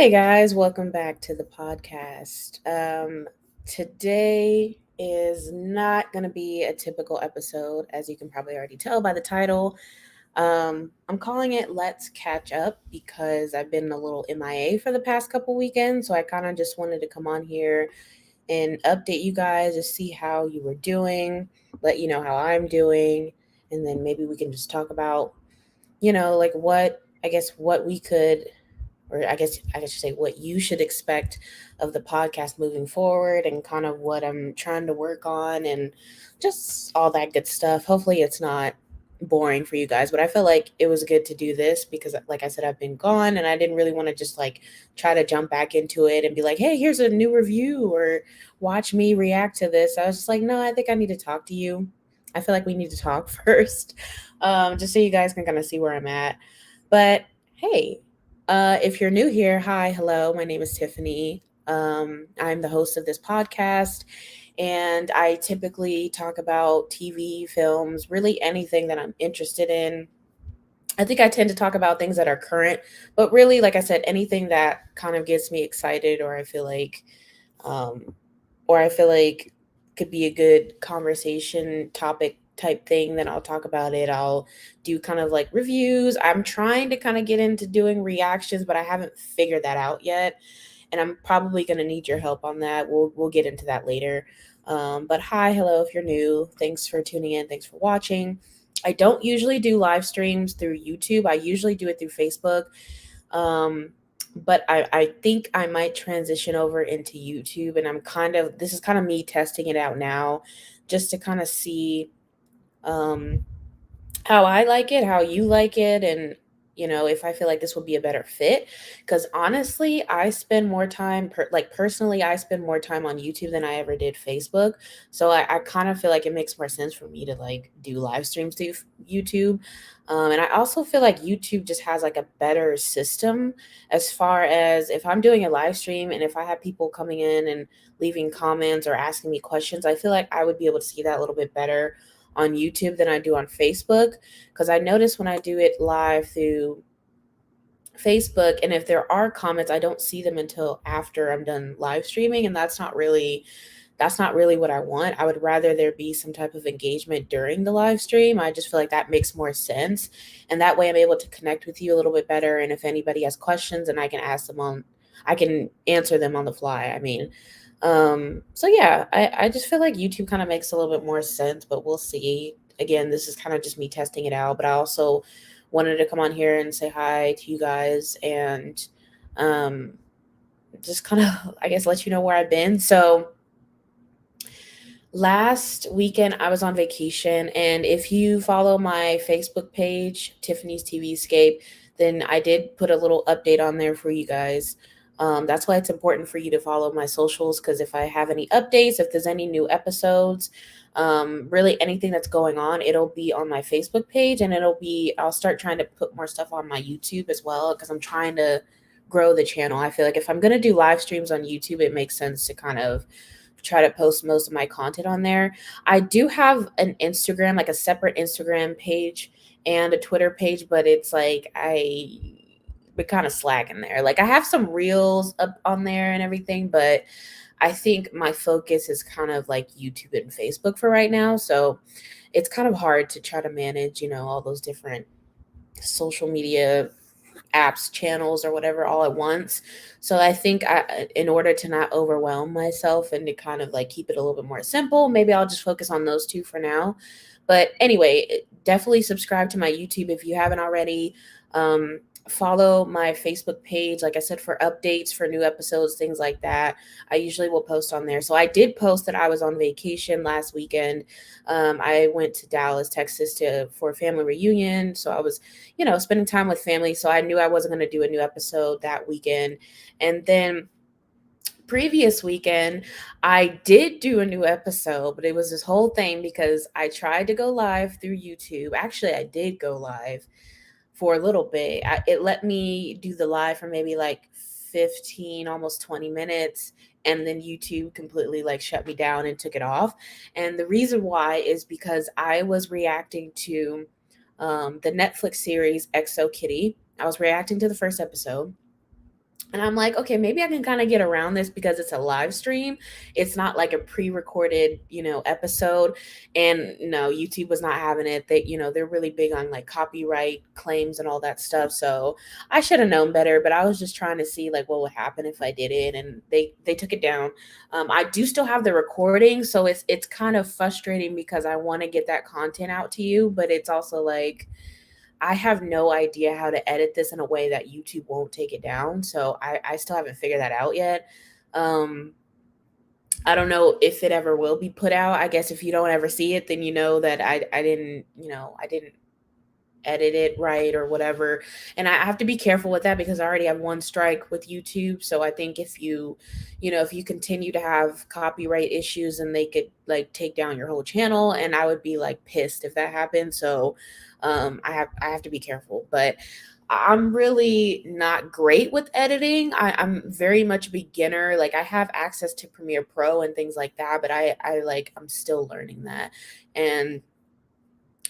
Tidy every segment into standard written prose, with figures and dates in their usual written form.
Hey guys, welcome back to the podcast. Today is not going to be a typical episode, as you can probably already tell by the title. I'm calling it Let's Catch Up because I've been a little MIA for the past couple weekends. So I kind of just wanted to come on here and update you guys to see how you were doing, let you know how I'm doing, and then maybe we can just talk about, like what we could, or I should say what you should expect of the podcast moving forward, and kind of what I'm trying to work on, and just all that good stuff. Hopefully it's not boring for you guys, but I feel like it was good to do this because, like I said, I've been gone and I didn't really want to just like try to jump back into it and be like, hey, here's a new review or watch me react to this. I was just like, no, I think I need to talk to you. I feel like we need to talk first, just so you guys can kind of see where I'm at. But hey, if you're new here, hi, hello, my name is Tiffany. I'm the host of this podcast, and I typically talk about TV, films, really anything that I'm interested in. I think I tend to talk about things that are current, but really, like I said, anything that kind of gets me excited, um, or I feel like could be a good conversation topic type thing, then I'll talk about it. I'll do kind of like reviews. I'm trying to kind of get into doing reactions, but I haven't figured that out yet. And I'm probably going to need your help on that. We'll get into that later. But hi, hello, if you're new. Thanks for tuning in. Thanks for watching. I don't usually do live streams through YouTube. I usually do it through Facebook. Um, but I think I might transition over into YouTube, and this is kind of me testing it out now just to kind of see um how I like it, how you like it, and if I feel like this would be a better fit. Because honestly, I spend more time, personally, I spend more time on YouTube than I ever did Facebook. So I kind of feel like it makes more sense for me to like do live streams to YouTube. And I also feel like YouTube just has like a better system as far as if I'm doing a live stream and if I have people coming in and leaving comments or asking me questions, I feel like I would be able to see that a little bit better on YouTube than I do on Facebook, because I notice when I do it live through Facebook, and if there are comments, I don't see them until after I'm done live streaming, and that's not really what I want. I would rather there be some type of engagement during the live stream. I just feel like that makes more sense, and that way I'm able to connect with you a little bit better, and if anybody has questions, and I can answer them on the fly. So yeah, I just feel like YouTube kind of makes a little bit more sense, but we'll see. Again, this is kind of just me testing it out, but I also wanted to come on here and say hi to you guys, and um, just kind of, I guess, let you know where I've been. So last weekend I was on vacation, and if you follow my Facebook page, Tiffany's TV Escape, then I did put a little update on there for you guys. That's why it's important for you to follow my socials, because if I have any updates, if there's any new episodes, really anything that's going on, it'll be on my Facebook page, and I'll start trying to put more stuff on my YouTube as well, because I'm trying to grow the channel. I feel like if I'm going to do live streams on YouTube, it makes sense to kind of try to post most of my content on there. I do have an Instagram, like a separate Instagram page and a Twitter page, but it's like I been kind of slacking there. Like I have some reels up on there and everything, but I think my focus is kind of like YouTube and Facebook for right now. So it's kind of hard to try to manage, all those different social media apps, channels, or whatever all at once. So I think in order to not overwhelm myself and to kind of like keep it a little bit more simple, maybe I'll just focus on those two for now. But anyway, definitely subscribe to my YouTube if you haven't already. Um, Follow my Facebook page, like I said, for updates for new episodes, things like that. I usually will post on there. So I did post that I was on vacation last weekend. I went to Dallas, Texas for a family reunion. So I was spending time with family. So I knew I wasn't going to do a new episode that weekend. And then previous weekend, I did do a new episode, but it was this whole thing because I tried to go live through YouTube. Actually, I did go live for a little bit. It let me do the live for maybe like 15, almost 20 minutes. And then YouTube completely like shut me down and took it off. And the reason why is because I was reacting to the Netflix series Exo Kitty. I was reacting to the first episode. And I'm like, okay, maybe I can kind of get around this because it's a live stream. It's not like a pre-recorded, episode. And no, YouTube was not having it. They're really big on like copyright claims and all that stuff. So I should have known better, but I was just trying to see like what would happen if I did it, and they took it down. I do still have the recording, so it's kind of frustrating because I want to get that content out to you, but it's also like I have no idea how to edit this in a way that YouTube won't take it down. So I still haven't figured that out yet. Um, I don't know if it ever will be put out. I guess if you don't ever see it, then you know that I didn't edit it right or whatever. And I have to be careful with that because I already have one strike with YouTube. So I think if you continue to have copyright issues, and they could like take down your whole channel, and I would be like pissed if that happened. So I have to be careful. But I'm really not great with editing. I'm very much a beginner. Like I have access to Premiere Pro and things like that, but I'm still learning that. And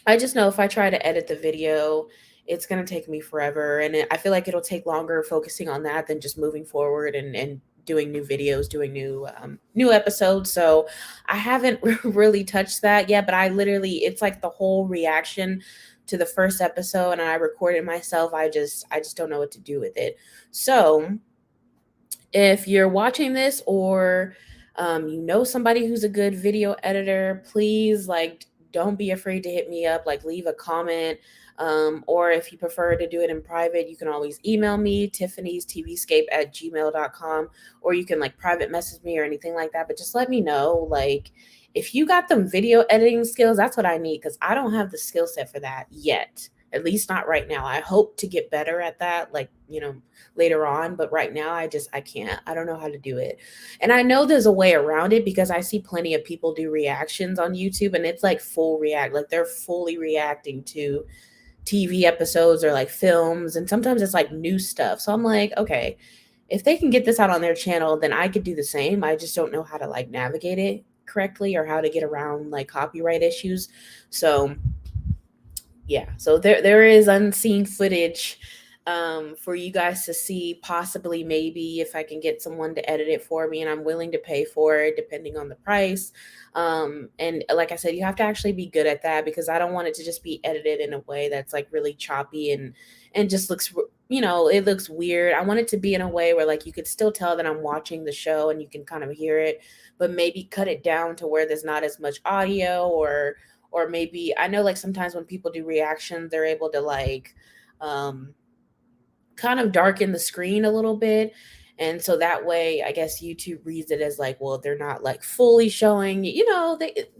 I just know if I try to edit the video, it's gonna take me forever, and I feel like it'll take longer focusing on that than just moving forward and doing new videos, doing new episodes. So I haven't really touched that yet, but it's like the whole reaction to the first episode, and I recorded myself. I just don't know what to do with it. So if you're watching this, or you know somebody who's a good video editor, please like don't be afraid to hit me up, like leave a comment. Or if you prefer to do it in private, you can always email me, Tiffany's TVscape at gmail.com, or you can like private message me or anything like that. But just let me know, like, if you got them video editing skills, that's what I need, because I don't have the skill set for that yet. At least not right now. I hope to get better at that, like, later on, but right now I can't. I don't know how to do it. And I know there's a way around it because I see plenty of people do reactions on YouTube, and it's like full react, like they're fully reacting to TV episodes or like films, and sometimes it's like new stuff. So I'm like, okay, if they can get this out on their channel, then I could do the same. I just don't know how to like navigate it correctly, or how to get around like copyright issues. So yeah, so there is unseen footage for you guys to see, possibly, maybe, if I can get someone to edit it for me, and I'm willing to pay for it depending on the price. And like I said, you have to actually be good at that, because I don't want it to just be edited in a way that's like really choppy and just looks, it looks weird. I want it to be in a way where like you could still tell that I'm watching the show and you can kind of hear it, but maybe cut it down to where there's not as much audio, or maybe, I know like sometimes when people do reactions, they're able to like um kind of darken the screen a little bit. And so that way, I guess YouTube reads it as like, well, they're not like fully showing,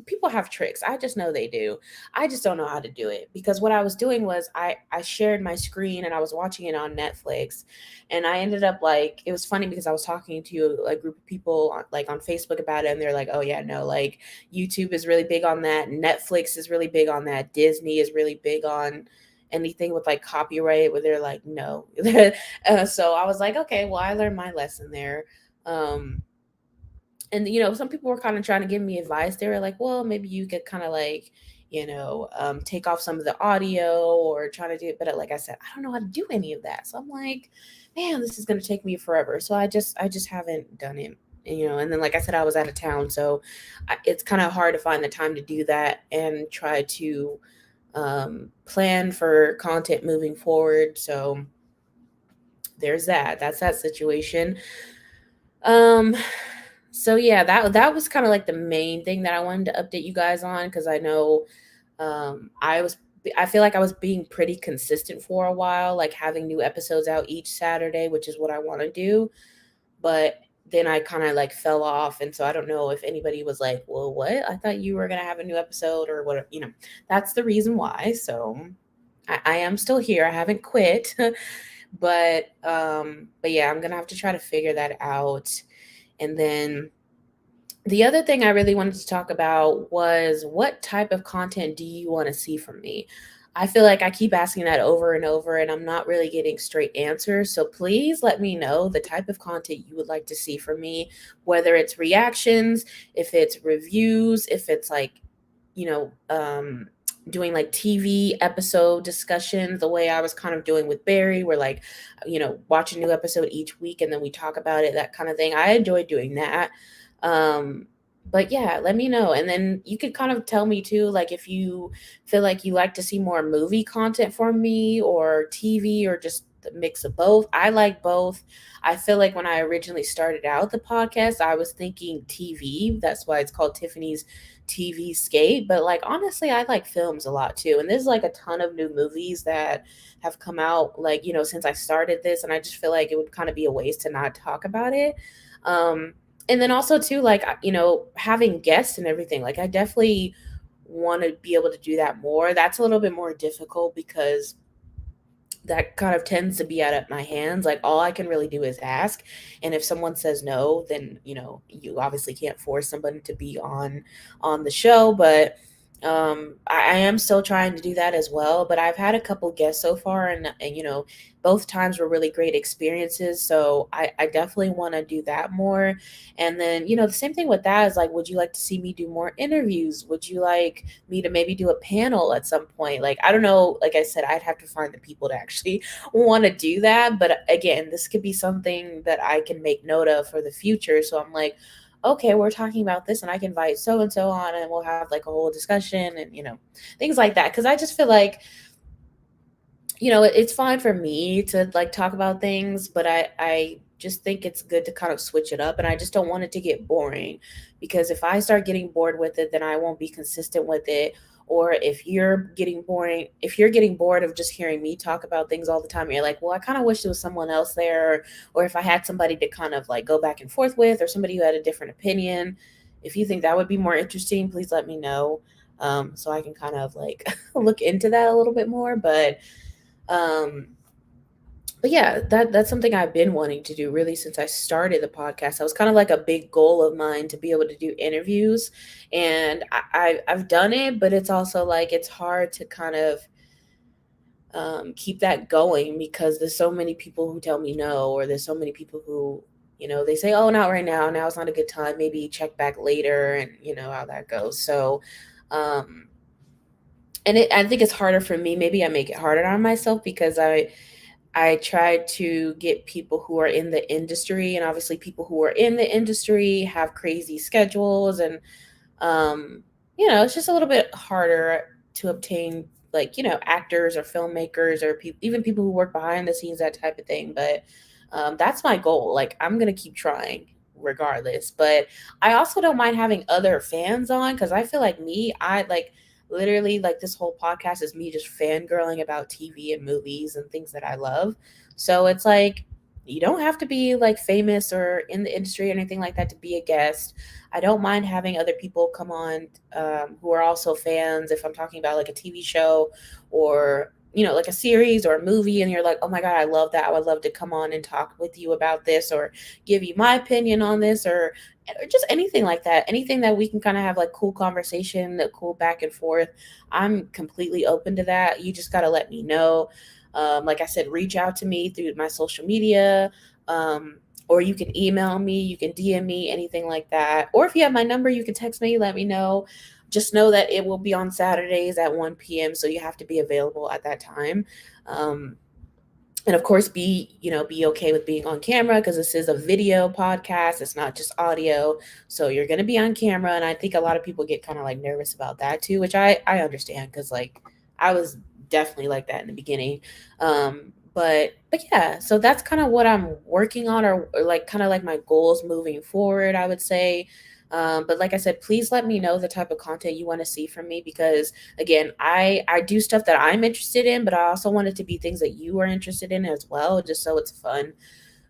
people have tricks. I just know they do. I just don't know how to do it, because what I was doing was I shared my screen and I was watching it on Netflix. And I ended up like, it was funny because I was talking to a group of people on Facebook about it, and they're like, oh yeah, no, like YouTube is really big on that. Netflix is really big on that. Disney is really big on anything with like copyright, where they're like, no. So I was like, okay, well, I learned my lesson there. And some people were kind of trying to give me advice. They were like, well, maybe you could kind of like, take off some of the audio, or try to do it. But like I said, I don't know how to do any of that. So I'm like, man, this is going to take me forever. So I just haven't done it. And then like I said, I was out of town, so it's kind of hard to find the time to do that and try to plan for content moving forward. So there's that. That's that situation. Um, so yeah, that was kind of like the main thing that I wanted to update you guys on, because I know I feel like I was being pretty consistent for a while, like having new episodes out each Saturday, which is what I want to do. But then I kind of like fell off, and so I don't know if anybody was like, well, what, I thought you were gonna have a new episode or what. That's the reason why. So I am still here, I haven't quit. But yeah, I'm gonna have to try to figure that out. And then the other thing I really wanted to talk about was, what type of content do you want to see from me? I feel like I keep asking that over and over, and I'm not really getting straight answers. So please let me know the type of content you would like to see from me, whether it's reactions, if it's reviews, if it's like, you know, um, doing like TV episode discussions the way I was kind of doing with Barry, where like, watch a new episode each week and then we talk about it, that kind of thing. I enjoy doing that. Um, but yeah, let me know. And then you could kind of tell me too, like if you feel like you like to see more movie content from me or TV or just the mix of both. I like both. I feel like when I originally started out the podcast, I was thinking TV. That's why it's called Tiffany's TV Skate. But like honestly, I like films a lot too. And there's like a ton of new movies that have come out like, since I started this. And I just feel like it would kind of be a waste to not talk about it. Um, and then also too, like, having guests and everything. Like I definitely want to be able to do that more. That's a little bit more difficult because that kind of tends to be out of my hands. Like all I can really do is ask. And if someone says no, then, you obviously can't force somebody to be on the show. But I am still trying to do that as well. But I've had a couple guests so far and both times were really great experiences. So I definitely want to do that more. And then, the same thing with that is like, would you like to see me do more interviews? Would you like me to maybe do a panel at some point? Like, I don't know. Like I said, I'd have to find the people to actually want to do that. But again, this could be something that I can make note of for the future. So I'm like, okay, we're talking about this and I can invite so and so on and we'll have like a whole discussion and, things like that. Cause I just feel like, it's fine for me to like talk about things, but I just think it's good to kind of switch it up and I just don't want it to get boring because if I start getting bored with it, then I won't be consistent with it. Or if you're getting bored of just hearing me talk about things all the time, you're like, well, I kind of wish there was someone else there. Or if I had somebody to kind of like go back and forth with, or somebody who had a different opinion. If you think that would be more interesting, please let me know. So I can kind of like look into that a little bit more. Um, but yeah, that's something I've been wanting to do really since I started the podcast. That was kind of like a big goal of mine to be able to do interviews, and I've done it, but it's also like it's hard to kind of keep that going because there's so many people who tell me no, or there's so many people who they say, oh, not right now. Now it's not a good time. Maybe check back later, and you know how that goes. So. Um, I think it's harder for me. Maybe I make it harder on myself because I try to get people who are in the industry, and obviously people who are in the industry have crazy schedules, and um, it's just a little bit harder to obtain like actors or filmmakers or even people who work behind the scenes, that type of thing. But that's my goal. Like I'm gonna keep trying regardless. But I also don't mind having other fans on because I feel like I like literally like this whole podcast is me just fangirling about TV and movies and things that I love. So it's like you don't have to be like famous or in the industry or anything like that to be a guest. I don't mind having other people come on who are also fans if I'm talking about like a TV show or like a series or a movie and you're like, oh my God, I love that. I would love to come on and talk with you about this or give you my opinion on this or just anything like that. Anything that we can kind of have like cool conversation, a cool back and forth. I'm completely open to that. You just got to let me know. Like I said, reach out to me through my social media. Or you can email me, you can DM me, anything like that. Or if you have my number, you can text me, let me know. Just know that it will be on Saturdays at 1 p.m. So you have to be available at that time. Um, and of course be okay with being on camera because this is a video podcast, it's not just audio, so you're going to be on camera. And I think a lot of people get kind of like nervous about that too, which I understand because like I was definitely like that in the beginning. But yeah, so that's kind of what I'm working on, or like kind of like my goals moving forward, I would say. But like I said, please let me know the type of content you want to see from me because again, I do stuff that I'm interested in, but I also want it to be things that you are interested in as well, just so it's fun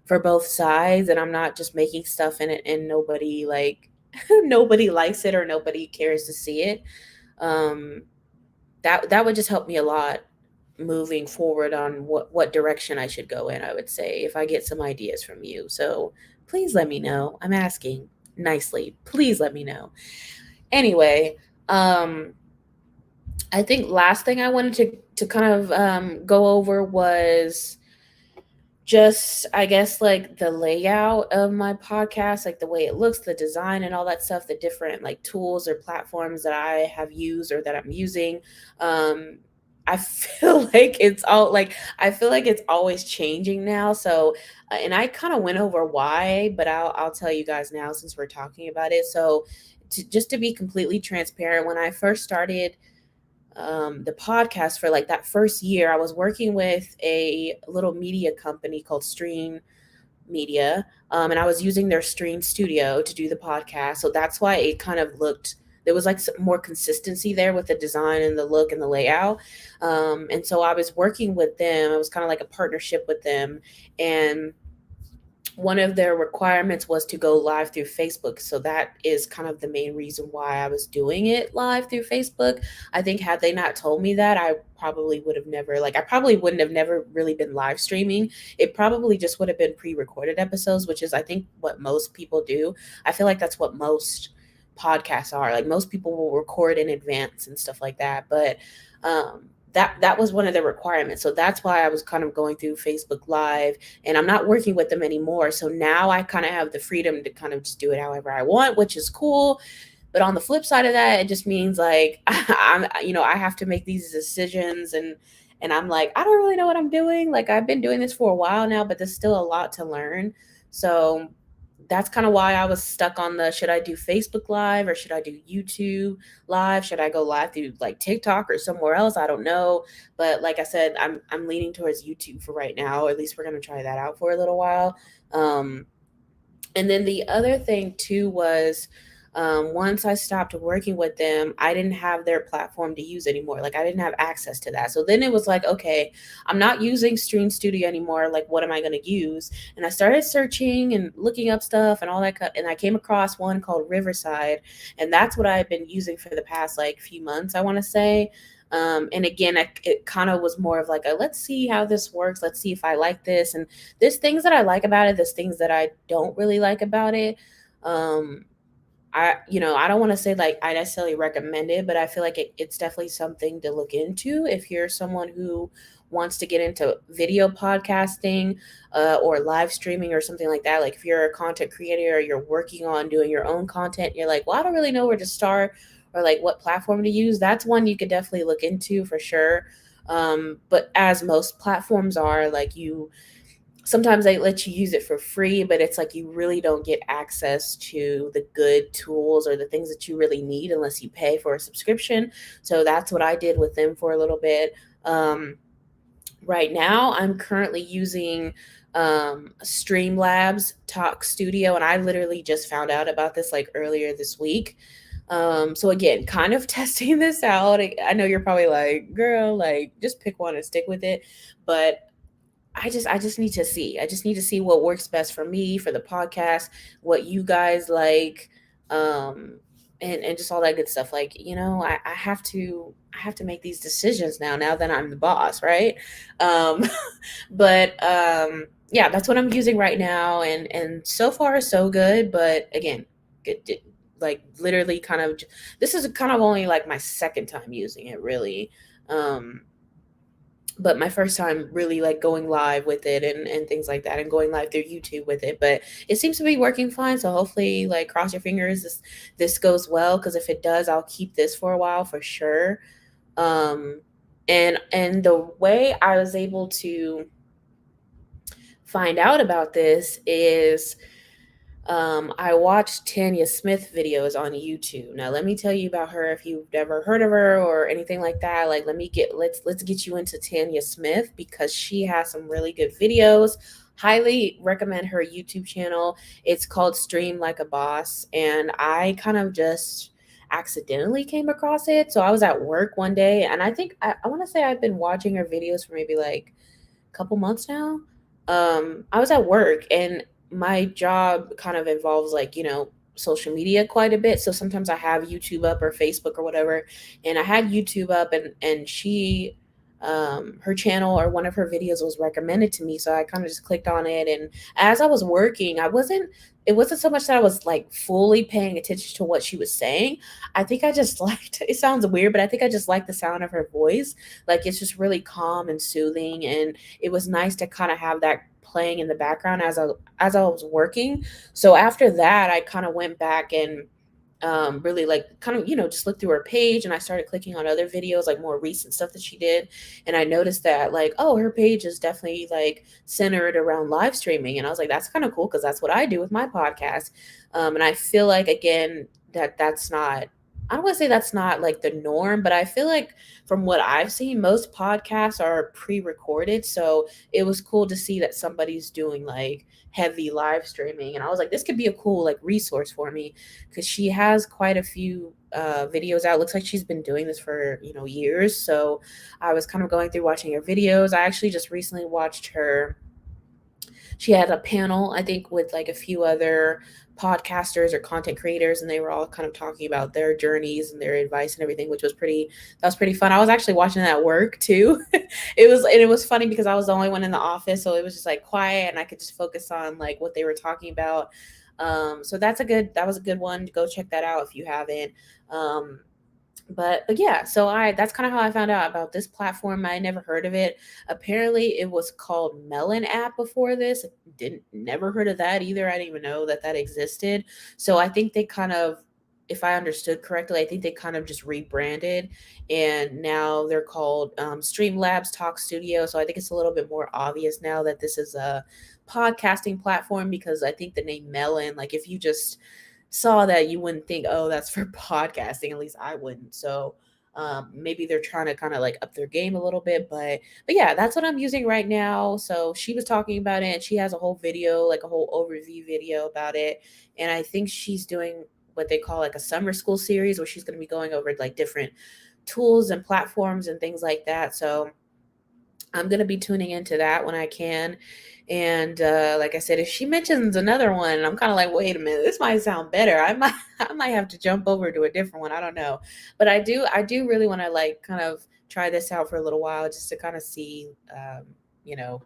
for both sides and I'm not just making stuff in it and nobody like nobody likes it or nobody cares to see it. um that would just help me a lot moving forward on what direction I should go in, I would say, if I get some ideas from you. So please let me know. I'm asking nicely, please let me know. Anyway, um I think last thing I wanted to kind of go over was just I guess like the layout of my podcast, like the way it looks, the design and all that stuff, the different like tools or platforms that I have used or that I'm using. Um I feel like it's all like I feel like it's always changing now. So and I kind of went over why, but I'll tell you guys now since we're talking about it. So just to be completely transparent, when I first started the podcast for like that first year, I was working with a little media company called Stream Media, and I was using their Stream Studio to do the podcast. So that's why it kind of looked. There was like some more consistency there with the design and the look and the layout. And so I was working with them. It was kind of like a partnership with them, and one of their requirements was to go live through Facebook. So that is kind of the main reason why I was doing it live through Facebook. I think had they not told me that, I probably would have never like I probably wouldn't have never really been live streaming. It probably just would have been pre-recorded episodes, which is I think what most people do. I feel like that's what most podcasts are. Like most people will record in advance and stuff like that. But that was one of the requirements. So that's why I was kind of going through Facebook Live, and I'm not working with them anymore. So now I kind of have the freedom to kind of just do it however I want, which is cool. But on the flip side of that, it just means like I have to make these decisions, and I'm like, I don't really know what I'm doing. Like I've been doing this for a while now, but there's still a lot to learn. So that's kind of why I was stuck on the should I do Facebook Live or should I do YouTube Live? Should I go live through like TikTok or somewhere else? I don't know. But like I said, I'm leaning towards YouTube for right now. At least we're gonna try that out for a little while. Um, and then the other thing too was once I stopped working with them, I didn't have their platform to use anymore. Like I didn't have access to that. So then it was like, okay, I'm not using Stream Studio anymore. Like, what am I going to use? And I started searching and looking up stuff and all that. And I came across one called Riverside, and that's what I've been using for the past like few months, I want to say. And again, it kind of was more of like a let's see how this works. Let's see if I like this. And there's things that I like about it. There's things that I don't really like about it. Um, I don't want to say like I necessarily recommend it, but I feel like it's definitely something to look into if you're someone who wants to get into video podcasting or live streaming or something like that. Like if you're a content creator or you're working on doing your own content, you're like, well, I don't really know where to start or like what platform to use. That's one you could definitely look into for sure. But as most platforms are, like you sometimes they let you use it for free, but it's like you really don't get access to the good tools or the things that you really need unless you pay for a subscription. So that's what I did with them for a little bit. Right now, I'm currently using Streamlabs Talk Studio, and I literally just found out about this like earlier this week. So again, kind of testing this out. I know you're probably like, girl, like just pick one and stick with it. But I just need to see. I just need to see what works best for me for the podcast, what you guys like, um, and just all that good stuff. Like, I have to make these decisions now that I'm the boss, right? Um, but yeah, that's what I'm using right now, and so far so good. But again, like literally kind of this is kind of only like my second time using it really. Um, but my first time really like going live with it and things like that and going live through YouTube with it. But it seems to be working fine. So hopefully like cross your fingers this goes well because if it does, I'll keep this for a while for sure. Um and the way I was able to find out about this is I watched Tanya Smith videos on YouTube. Now, let me tell you about her if you've never heard of her or anything like that. Like, let's get you into Tanya Smith because she has some really good videos. Highly recommend her YouTube channel. It's called Stream Like a Boss, and I kind of just accidentally came across it. So I was at work one day, and I think I want to say I've been watching her videos for maybe like a couple months now. I was at work and my job kind of involves like, social media quite a bit. So sometimes I have YouTube up or Facebook or whatever. And I had YouTube up and she her channel or one of her videos was recommended to me. So I kind of just clicked on it. And as I was working, it wasn't so much that I was like fully paying attention to what she was saying. I think I just liked it sounds weird, but I think I just like the sound of her voice. Like it's just really calm and soothing. And it was nice to kind of have that playing in the background as I was working. So after that, I kind of went back and really like kind of just looked through her page, and I started clicking on other videos, like more recent stuff that she did, and I noticed that like, oh, her page is definitely like centered around live streaming, and I was like, that's kind of cool because that's what I do with my podcast. And I feel like, again, that's not, I don't want to say that's not like the norm, but I feel like from what I've seen, most podcasts are pre-recorded. So it was cool to see that somebody's doing like heavy live streaming, and I was like, this could be a cool like resource for me, because she has quite a few videos out. Looks like she's been doing this for years. So I was kind of going through watching her videos. I actually just recently watched her. She had a panel, I think, with like a few other podcasters or content creators, and they were all kind of talking about their journeys and their advice and everything, which was pretty, that was pretty fun. I was actually watching that at work too. It was funny because I was the only one in the office, so it was just like quiet and I could just focus on like what they were talking about. So that was a good one. Go check that out if you haven't. Um, but yeah, so I that's kind of how I found out about this platform. I never heard of it. Apparently it was called Melon app before this. Didn't Never heard of that either. I didn't even know that that existed. So I think they kind of, if I understood correctly, I think they kind of just rebranded, and now they're called Streamlabs Talk Studio. So I think it's a little bit more obvious now that this is a podcasting platform, because I think the name Melon, like if you just saw that, you wouldn't think, oh, that's for podcasting. At least I wouldn't. So maybe they're trying to kind of like up their game a little bit, but yeah, that's what I'm using right now. So she was talking about it, and she has a whole video, like a whole overview video about it, and I think she's doing what they call like a summer school series, where she's going to be going over like different tools and platforms and things like that. So I'm going to be tuning into that when I can. And like I said, if she mentions another one, I'm kind of like, wait a minute, this might sound better. I might have to jump over to a different one. I don't know. But I do really want to like kind of try this out for a little while, just to kind of see, you know,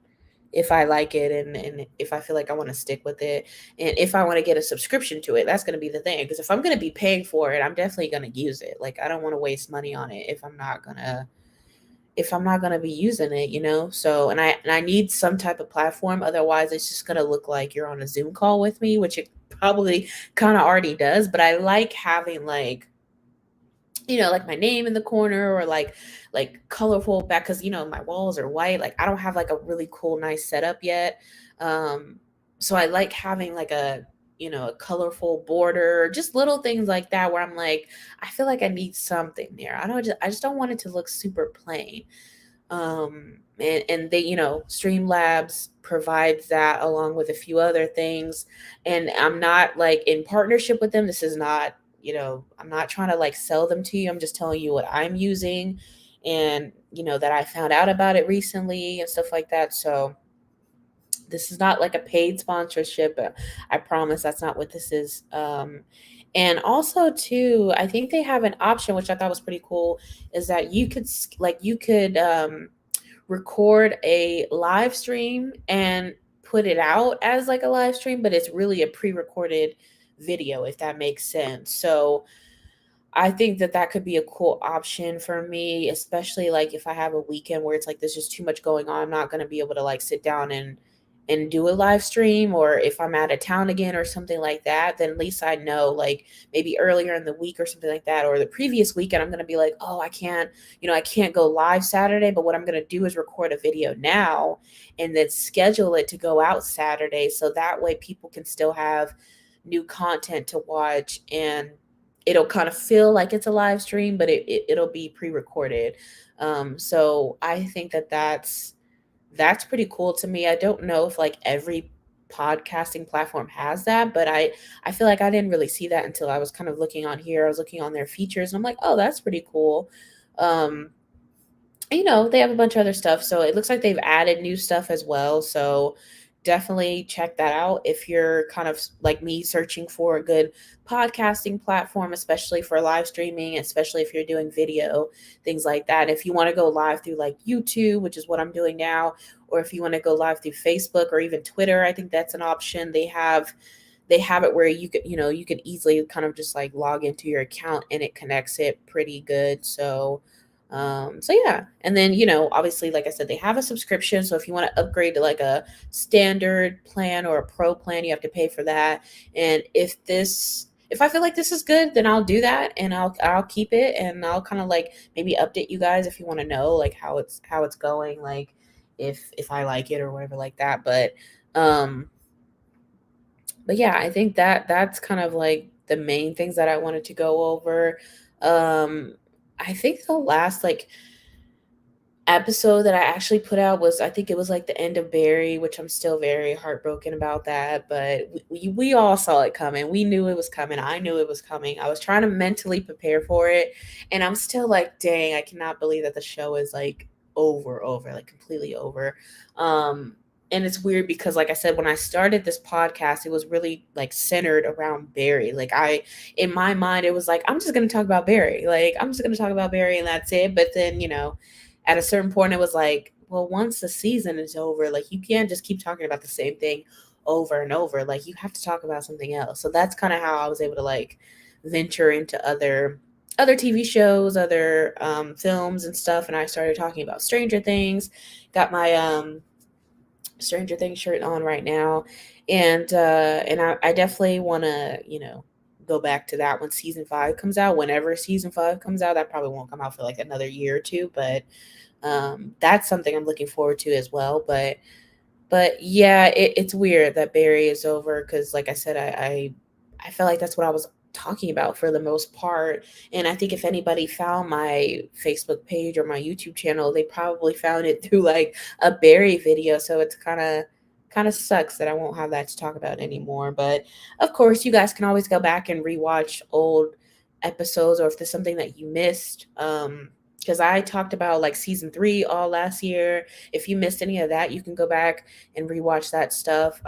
if I like it, and if I feel like I want to stick with it, and if I want to get a subscription to it. That's going to be the thing. Because if I'm going to be paying for it, I'm definitely going to use it. Like, I don't want to waste money on it if I'm not gonna be using it, So, and I need some type of platform. Otherwise, it's just gonna look like you're on a Zoom call with me, which it probably kind of already does. But I like having like, like my name in the corner, or like colorful back, because my walls are white. Like, I don't have like a really cool, nice setup yet. Um, so I like having like a colorful border, just little things like that, where I'm like, I feel like I need something there. I just don't want it to look super plain. And they, Streamlabs provides that along with a few other things. And I'm not like in partnership with them. This is not, I'm not trying to like sell them to you. I'm just telling you what I'm using, and that I found out about it recently and stuff like that. So this is not like a paid sponsorship. I promise that's not what this is. And also too, I think they have an option, which I thought was pretty cool, is that you could record a live stream and put it out as like a live stream, but it's really a pre-recorded video, if that makes sense. So I think that that could be a cool option for me, especially like if I have a weekend where it's like there's just too much going on. I'm not going to be able to like sit down and do a live stream, or if I'm out of town again or something like that, then at least I know, like maybe earlier in the week or something like that, or the previous weekend, I'm going to be like, oh, I can't go live Saturday, but what I'm going to do is record a video now and then schedule it to go out Saturday, so that way people can still have new content to watch, and it'll kind of feel like it's a live stream, but it'll be pre-recorded. So I think that that's pretty cool to me. I don't know if like every podcasting platform has that, but I feel like I didn't really see that until I was kind of looking on here. I was looking on their features, and I'm like, oh, that's pretty cool. Um, they have a bunch of other stuff. So it looks like they've added new stuff as well. So definitely check that out if you're kind of like me, searching for a good podcasting platform, especially for live streaming, especially if you're doing video, things like that. If you want to go live through like YouTube, which is what I'm doing now, or if you want to go live through Facebook or even Twitter, I think that's an option. They have it where you can easily kind of just like log into your account, and it connects it pretty good. So So yeah, and then obviously, like I said, they have a subscription. So if you want to upgrade to like a standard plan or a pro plan, you have to pay for that. And if I feel like this is good, then I'll do that, and I'll keep it, and I'll kind of like maybe update you guys if you want to know like how it's going, like if I like it or whatever like that. Um, but yeah, I think that's kind of like the main things that I wanted to go over. Um, I think the last like episode that I actually put out was, I think it was like the end of Barry, which I'm still very heartbroken about that. But we all saw it coming. We knew it was coming. I knew it was coming. I was trying to mentally prepare for it, and I'm still like, dang, I cannot believe that the show is like over, like completely over. And it's weird because, like I said, when I started this podcast, it was really like centered around Barry. Like in my mind, it was like, I'm just gonna talk about Barry. Like I'm just gonna talk about Barry, and that's it. But then at a certain point it was like, well, once the season is over, like you can't just keep talking about the same thing over and over. Like you have to talk about something else. So that's kind of how I was able to like venture into other TV shows, other films and stuff. And I started talking about Stranger Things. Got my Stranger Things shirt on right now, and I definitely want to go back to that when season 5 comes out. Whenever season 5 comes out, that probably won't come out for like another year or two, but that's something I'm looking forward to as well. But yeah, it's weird that Barry is over because, like I said, I felt like that's what I was talking about for the most part. And I think if anybody found my Facebook page or my YouTube channel, they probably found it through like a Barry video. So it's kind of sucks that I won't have that to talk about anymore. But of course, you guys can always go back and rewatch old episodes, or if there's something that you missed. Because I talked about like season 3 all last year. If you missed any of that, you can go back and rewatch that stuff.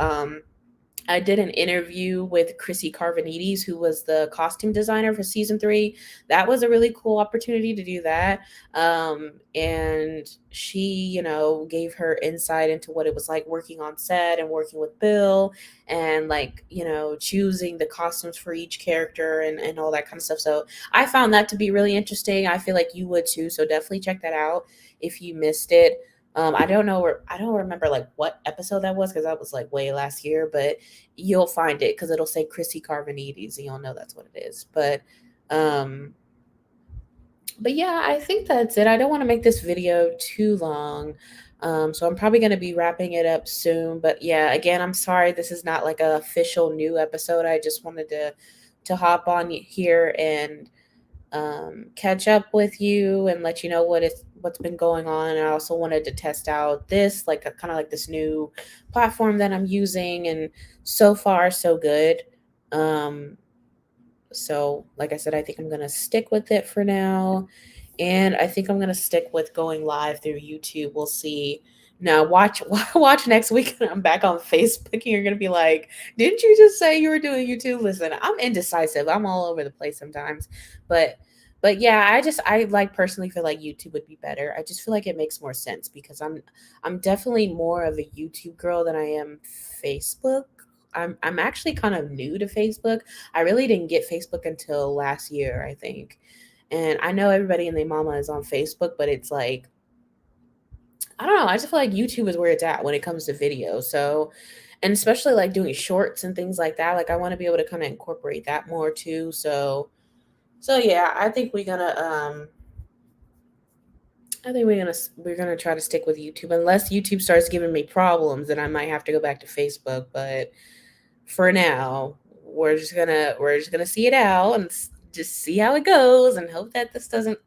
I did an interview with Chrissy Carvanides, who was the costume designer for season 3. That was a really cool opportunity to do that. And she, gave her insight into what it was like working on set and working with Bill, and like, choosing the costumes for each character, and all that kind of stuff. So I found that to be really interesting. I feel like you would too. So definitely check that out if you missed it. I don't know where, I don't remember like what episode that was because that was like way last year, but you'll find it because it'll say Chrissy Carvanides, and you'll know that's what it is. Um, but yeah, I think that's it. I don't want to make this video too long. So I'm probably going to be wrapping it up soon. But yeah, again, I'm sorry this is not like a official new episode. I just wanted to hop on here and catch up with you and let you know what's been going on. I also wanted to test out this like kind of like this new platform that I'm using, and so far so good. Um, so like I said, I think I'm gonna stick with it for now, and I think I'm gonna stick with going live through YouTube. We'll see. Now watch watch next week when I'm back on Facebook, and you're gonna be like, "Didn't you just say you were doing YouTube?" Listen, I'm indecisive. I'm all over the place sometimes, but yeah, I like personally feel like YouTube would be better. I just feel like it makes more sense because I'm definitely more of a YouTube girl than I am Facebook. I'm actually kind of new to Facebook. I really didn't get Facebook until last year, I think. And I know everybody and their mama is on Facebook, but it's like, I don't know. I just feel like YouTube is where it's at when it comes to video. So, and especially like doing shorts and things like that. Like I want to be able to kind of incorporate that more too. So yeah, I think we're gonna try to stick with YouTube unless YouTube starts giving me problems, then I might have to go back to Facebook. But for now, we're just gonna see it out and just see how it goes and hope that this doesn't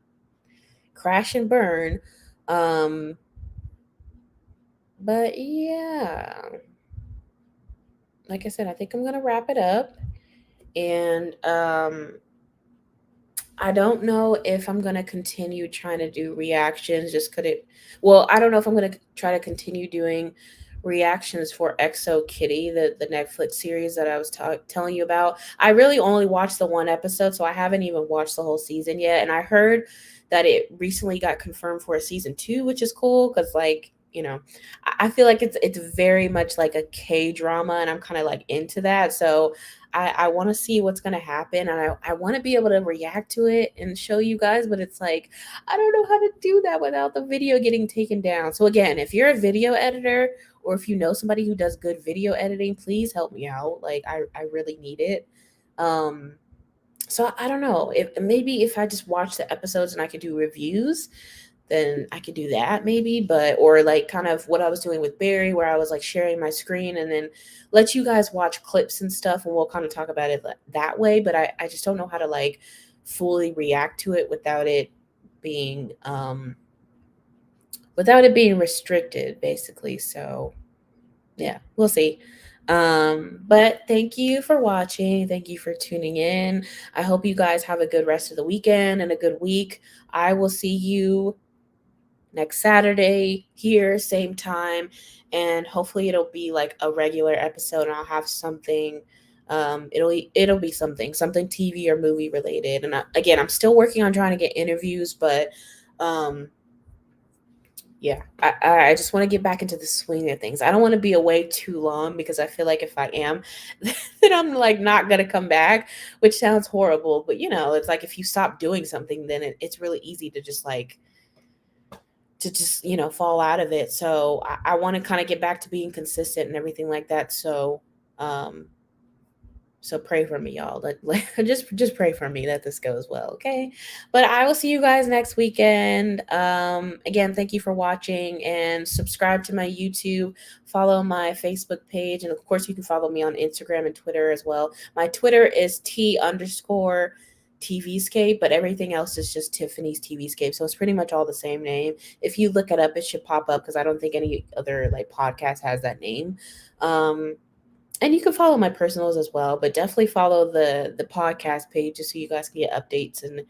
crash and burn. Um, but yeah, like I said, I think I'm gonna wrap it up, and I don't know if I'm gonna continue trying to do reactions. Just could it? Well, I don't know if I'm gonna try to continue doing reactions for Exo Kitty, the Netflix series that I was telling you about. I really only watched the one episode, so I haven't even watched the whole season yet. And I heard that it recently got confirmed for a season 2, which is cool because like you know, I feel like it's very much like a K drama, and I'm kind of like into that. So I want to see what's gonna happen, and I want to be able to react to it and show you guys. But it's like I don't know how to do that without the video getting taken down. So again, if you're a video editor or if you know somebody who does good video editing, please help me out. Like I really need it. Um, so I don't know if maybe if I just watch the episodes and I could do reviews, then I could do that maybe. But or like kind of what I was doing with Barry, where I was like sharing my screen and then let you guys watch clips and stuff, and we'll kind of talk about it that way. But I just don't know how to like fully react to it being without it being restricted, basically. So yeah, we'll see. But thank you for watching. Thank you for tuning in. I hope you guys have a good rest of the weekend and a good week. I will see you next Saturday here, same time, and hopefully it'll be like a regular episode and I'll have something it'll be something TV or movie related. And again, I'm still working on trying to get interviews, but um yeah, I just want to get back into the swing of things. I don't want to be away too long because I feel like if I am, then I'm like not gonna come back, which sounds horrible. But it's like if you stop doing something, then it's really easy to just like to just fall out of it. So I want to kind of get back to being consistent and everything like that. Um, so pray for me, y'all. Just pray for me that this goes well, okay? But I will see you guys next weekend. Again, thank you for watching and subscribe to my YouTube. Follow my Facebook page, and of course, you can follow me on Instagram and Twitter as well. My Twitter is T_TVscape, but everything else is just Tiffany's TVscape. So it's pretty much all the same name. If you look it up, it should pop up because I don't think any other like podcast has that name. And you can follow my personals as well, but definitely follow the podcast page just so you guys can get updates and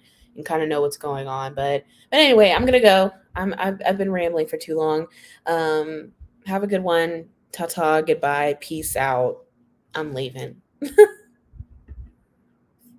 kind of know what's going on. But anyway, I'm gonna go. I've been rambling for too long. Have a good one. Ta ta. Goodbye. Peace out. I'm leaving.